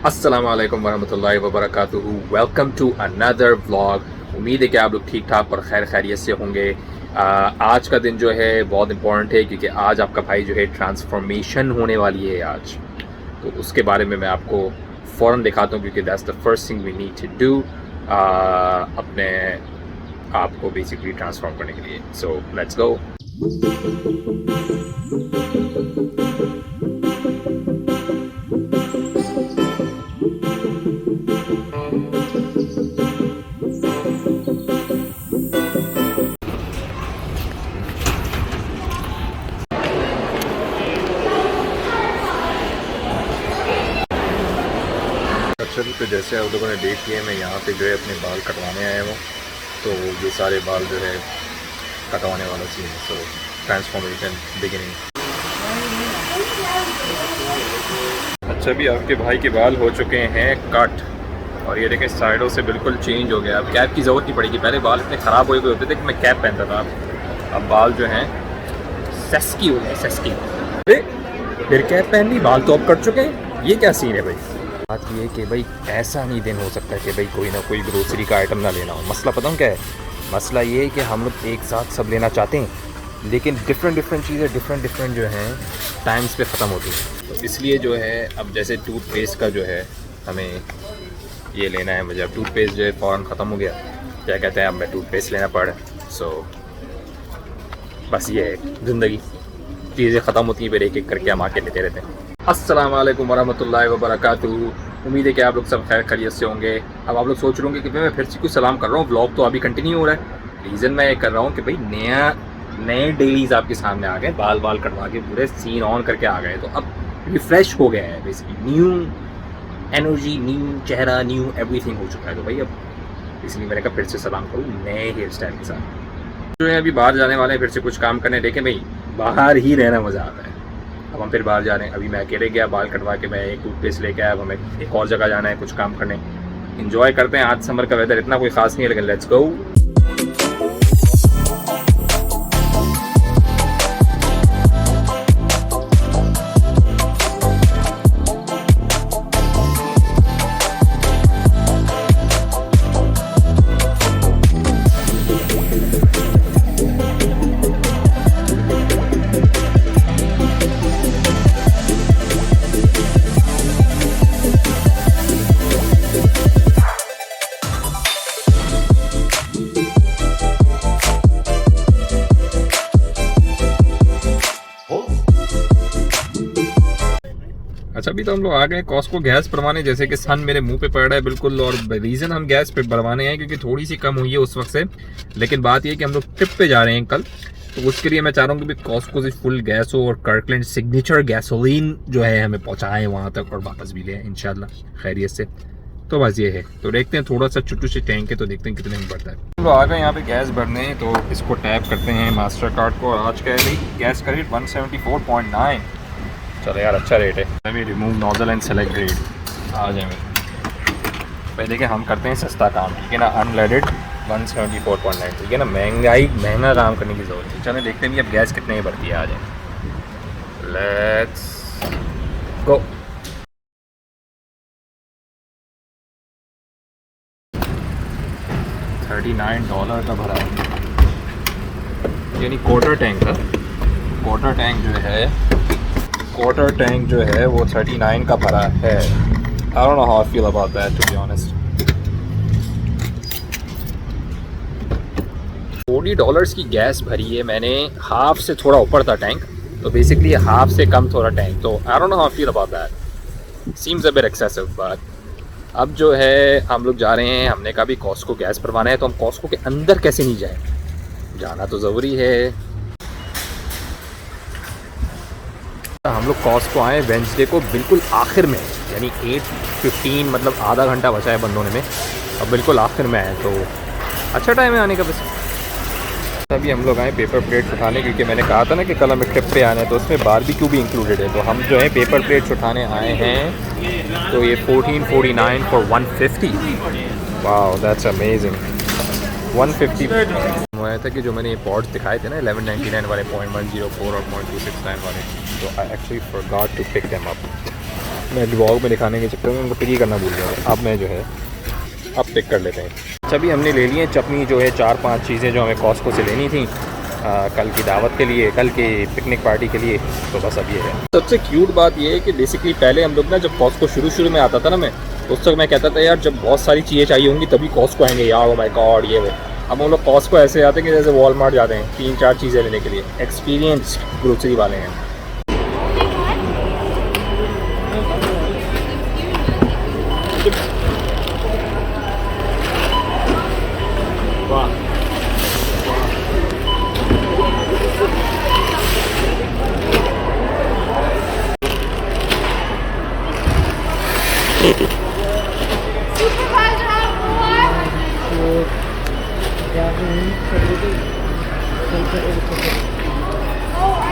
अस्सलाम वालेकुम वरहमतुल्लाहि वबरकातुहू। Welcome to another vlog. उम्मीद है कि आप लोग ठीक ठाक और खैर खैरियत से होंगे। आज का दिन जो है बहुत इंपॉर्टेंट है क्योंकि आज आपका भाई जो है ट्रांसफॉर्मेशन होने वाली है आज। तो उसके बारे में मैं आपको फ़ौरन दिखाता हूँ क्योंकि that's the first thing we need to do अपने आप को बेसिकली ट्रांसफॉर्म करने के लिए। So let's go. अक्सर तो जैसे आप लोगों ने देख लिया, मैं यहाँ पे जो है अपने बाल कटवाने आया हूँ। तो ये सारे बाल जो है कटवाने वाला सीन है। सो ट्रांसफॉर्मेशन बिगिनिंग। अच्छा, भी आपके भाई के बाल हो चुके हैं कट और ये देखें साइडों से बिल्कुल चेंज हो गया। अब कैप की ज़रूरत नहीं पड़ेगी। पहले बाल इतने ख़राब हुए होते थे कि मैं कैप पहनता था। अब बाल जो हैं सेस्की हो गए, सेस्की। फिर कैप पहन ली, बाल तो अब कट चुके हैं। ये क्या सीन है भाई? बात ये है कि भाई ऐसा नहीं दिन हो सकता कि भाई कोई ना कोई ग्रोसरी का आइटम ना लेना हो। मसला पता हूँ क्या है? मसला ये है कि हम लोग एक साथ सब लेना चाहते हैं लेकिन डिफरेंट चीज़ें डिफरेंट जो हैं टाइम्स पे ख़त्म होती हैं। तो इसलिए जो है अब जैसे टूथपेस्ट का जो है हमें ये लेना है। मुझे अब टूथपेस्ट जो है फ़ौरन ख़त्म हो गया। क्या कहते हैं, अब मैं टूथपेस्ट लेना पड़। सो बस ये है ज़िंदगी, चीज़ें ख़त्म होती हैं फिर एक एक करके हम आके लेते रहते हैं। अस्सलाम वालेकुम वरहमतुल्लाहि वबरकातुहू। उम्मीद है कि आप लोग सब खैर खैरियत से होंगे। अब आप लोग सोच रहे होंगे कि भाई मैं फिर से कुछ सलाम कर रहा हूँ, व्लॉग तो अभी कंटिन्यू हो रहा है। रीज़न मैं ये कर रहा हूँ कि भाई नए डेलीज़ आपके सामने आ गए, बाल कटवा के पूरे सीन ऑन करके आ गए। तो अब रिफ़्रेश हो गया है, बेसिकली न्यू एनर्जी, न्यू चेहरा, न्यू एवरीथिंग हो चुका है। तो भाई अब इसलिए मैंने कहा फिर से सलाम करूँ नए हेयर स्टाइल के साथ। जो है अभी बाहर जाने वाले हैं फिर से कुछ काम करने। देखें भाई, बाहर ही रहना मज़ा आता है। अब हम फिर बाहर जा रहे हैं। अभी मैं अकेले गया बाल कटवा के, मैं एक टूथपेस्ट लेके आया। अब हमें एक और जगह जाना है कुछ काम करने। इंजॉय करते हैं। आज समर का वेदर इतना कोई ख़ास नहीं है लेकिन लेट्स गो। अच्छा, अभी तो हम लोग आ गए कॉस्को गैस भरवाने। जैसे कि सन मेरे मुंह पे पड़ रहा है बिल्कुल। और रीज़न हम गैस पे भरवाने हैं क्योंकि थोड़ी सी कम हुई है उस वक्त से। लेकिन बात ये है कि हम लोग ट्रिप पे जा रहे हैं कल, तो उसके लिए मैं चाह रहा हूँ कि कॉस्को से फुल गैस हो और कर्कलैंड सिग्नेचर गैसोलीन जो है हमें पहुँचाएँ वहाँ तक और वापस भी लें इंशाल्लाह खैरियत से। तो बस ये है। तो देखते हैं, थोड़ा सा छोटू से टैंक है तो देखते हैं कितने में बढ़ता है। हम लोग आ गए यहाँ पे गैस भरने, तो इसको टैप करते हैं मास्टर कार्ड को। और आज का है भाई गैस का रेट 174.9। चलो यार, अच्छा रेट है। अभी remove nozzle and select grade आ जाए मेरे। पहले देखिए हम करते हैं सस्ता काम, ठीक है ना। अनलेडेड 174.9, ठीक है ना। महंगा काम करने की ज़रूरत है। चलो देखते हैं अब गैस कितने की बढ़ती है। आ जाए, लेट्स गो। $39 का भरा है, यानी क्वार्टर टैंक का। क्वार्टर टैंक जो है वो 39 का भरा है। I don't know how I feel about that, to be honest. $40 की गैस भरी है मैंने। हाफ से थोड़ा ऊपर था टैंक, तो बेसिकली हाफ से कम थोड़ा टैंक। तो I don't know how I feel about that. Seems a bit excessive, but अब जो है हम लोग जा रहे हैं। हमने कहा भी कॉस्को गैस भरवाना है, तो हम कॉस्को के अंदर कैसे नहीं जाएं? जाना तो ज़रूरी है। हम लोग कॉस्को आए वेंसडे को बिल्कुल आखिर में, यानी 8:15, मतलब आधा घंटा बचा है बंद होने में। अब बिल्कुल आखिर में आए तो अच्छा टाइम है आने का। बस अभी हम लोग आए पेपर प्लेट्स उठाने, क्योंकि मैंने कहा था ना कि कल हमें ट्रिप पे आना है तो उसमें बारबेक्यू भी इंक्लूडेड है। तो हम जो है पेपर प्लेट्स उठाने आए हैं। तो ये 1449 फॉर 150। Wow, that's amazing. 150 आया था कि जो मैंने ये पॉड्स दिखाए थे ना 1199 वाले, 0.104 और 0.269 वाले, तो I actually forgot to pick them up. मैं ब्लॉग में दिखाने के चक्कर में उनको पिक करना भूल गया। अब मैं जो है अब पिक कर लेते हैं। सभी हमने ले लिए चटनी जो है 4-5 चीज़ें जो हमें कॉस्को से लेनी थी कल की दावत के लिए, कल की पिकनिक पार्टी के लिए। तो बस अब ये है। सबसे क्यूट बात ये है कि बेसिकली पहले हम लोग ना जब कॉस्को शुरू में आता था ना, मैं उस तक मैं कहता था यार जब बहुत सारी चीज़ें चाहिए होंगी तभी कॉस्को आएंगे यार, ओ माय गॉड ये वो। अब हम लोग कॉस्को ऐसे आते हैं कि जैसे वॉलमार्ट जाते हैं 3-4 चीज़ें लेने के लिए। एक्सपीरियंस ग्रोसरी वाले हैं।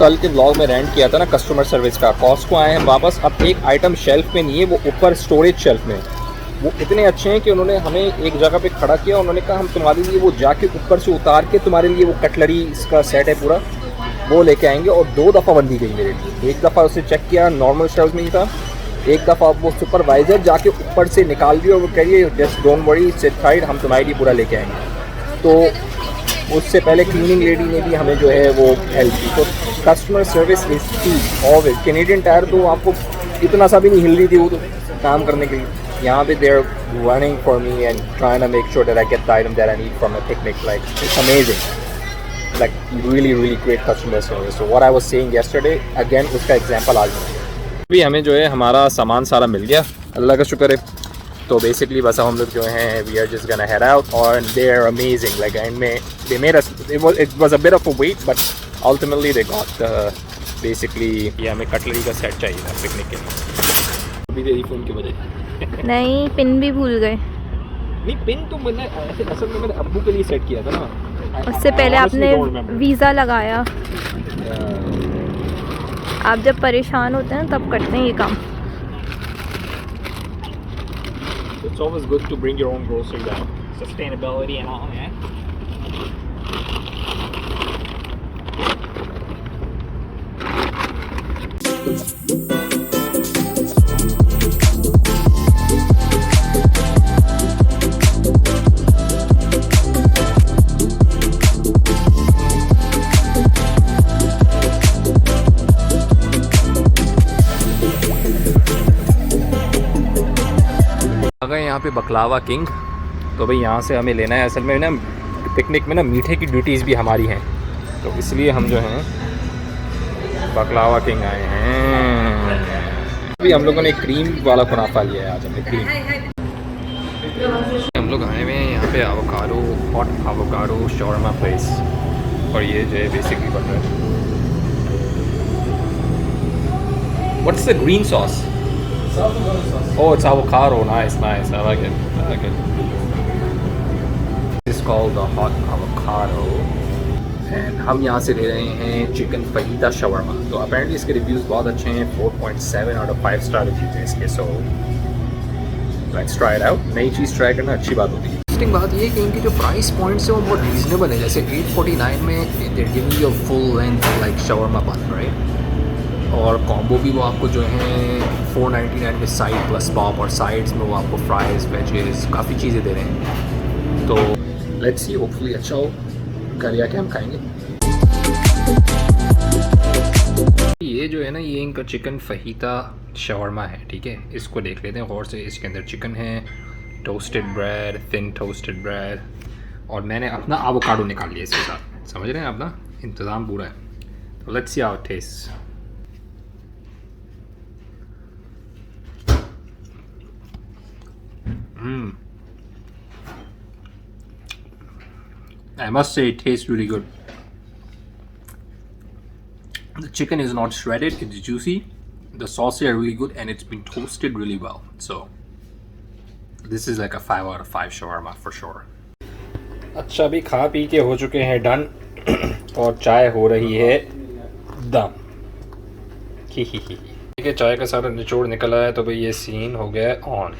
कल के व्लॉग में रेंट किया था ना कस्टमर सर्विस का। कॉस्को आए हैं वापस, अब एक आइटम शेल्फ में नहीं है, वो ऊपर स्टोरेज शेल्फ में। वो इतने अच्छे हैं कि उन्होंने हमें एक जगह पे खड़ा किया, उन्होंने कहा हम तुम्हारे लिए वो जाके ऊपर से उतार के तुम्हारे लिए वो कटलरी इसका सेट है पूरा, वो लेके आएंगे। और 2 दफ़ा बंदी गई मेरे लिए। एक दफ़ा उसे चेक किया नॉर्मल शेल्फ में ही था, एक दफ़ा वो सुपरवाइज़र जाके ऊपर से निकाल दिया और वो कह रही है just don't worry seat tight, हम तुम्हारे लिए पूरा लेके आएंगे। तो उससे पहले क्लीनिंग लेडी ने भी हमें जो है वो हेल्प की। तो कस्टमर सर्विस इज की ऑलवेज। कैनेडियन टायर तो आपको इतना सा भी नहीं हिल रही थी वो तो काम करने के लिए। यहाँ पे they are running for me and trying to make sure that I get the item that I need from a picnic. Like it's amazing, like really great customer service. So what I was saying yesterday again, उसका example आज भी हमें जो है हमारा सामान सारा मिल गया, अल्लाह का शुक्र है। तो बेसिकली बस हम लोग जो हैं we are just gonna head out और they are amazing. Like end में they made us, it was a bit of a wait but ultimately they got basically. ये हमें कटलरी का सेट चाहिए था पिकनिक के लिए। अभी तेरी फ़ोन की वजह नहीं, पिन भी भूल गए। नहीं पिन तो मैंने ऐसे असल में मैंने अब्बू के लिए सेट किया था ना। उससे पहले आपने वीज़ा लगाया। आप जब परेशान होते हैं तब करते हैं ये काम। It's always good to bring your own grocery down. Sustainability and all, yeah. अगर यहाँ पे बकलावा किंग, तो भाई यहाँ से हमें लेना है। असल में ना पिकनिक में ना मीठे की ड्यूटीज़ भी हमारी हैं, तो इसलिए हम जो हैं बकलावा किंग आए हैं। अभी हम लोगों ने क्रीम वाला कुनाफा लिया है आज हमने क्रीम। हम लोग आए हुए हैं यहाँ पे avocado, hot avocado shawarma place, और ये जो है बेसिकली बन रहा है। What's the green sauce? Oh, it's avocado. Nice. I like it. It's called the hot avocado. And हम यहाँ से ले रहे हैं चिकन फहीदा शवरमा। तो अपेरेंटली इसके रिव्यूज़ बहुत अच्छे हैं, 4.7 out of 5 स्टार रिव्यूज़ हैं इसके। So let's try it out. नई चीज़ ट्राई करना अच्छी बात होती है। इंटरेस्टिंग बात ये है कि इनकी जो प्राइस पॉइंट्स हैं वो बहुत रीजनेबल है। जैसे 849 में they're giving you full length like shawarma bun, right. और कॉम्बो भी वो आपको जो है 499 में साइड प्लस पॉप, और साइड्स में वो आपको फ्राइज़, वेजेस, काफ़ी चीज़ें दे रहे हैं। तो लेट्स सी, होपफुली अच्छा हो। घर आके हम खाएंगे। ये जो है ना, ये इनका चिकन फहीदा शवरमा है, ठीक है। इसको देख लेते हैं गौर से। इसके अंदर चिकन है, toasted bread, thin toasted bread, और मैंने अपना एवोकाडो निकाल लिया इसके साथ। समझ रहे हैं, अपना इंतज़ाम पूरा है। तो let's see how it tests. I must say it tastes really good. The chicken is not shredded, it's juicy. The sauces are really good and it's been toasted really well. So this is like a 5 out of 5 shawarma for sure. अच्छा, अभी खा P के हो चुके हैं done और चाय हो रही है दम। ठीक है, चाय का सारा निचोड़ निकल आया, तो भाई ये सीन हो गया ऑन।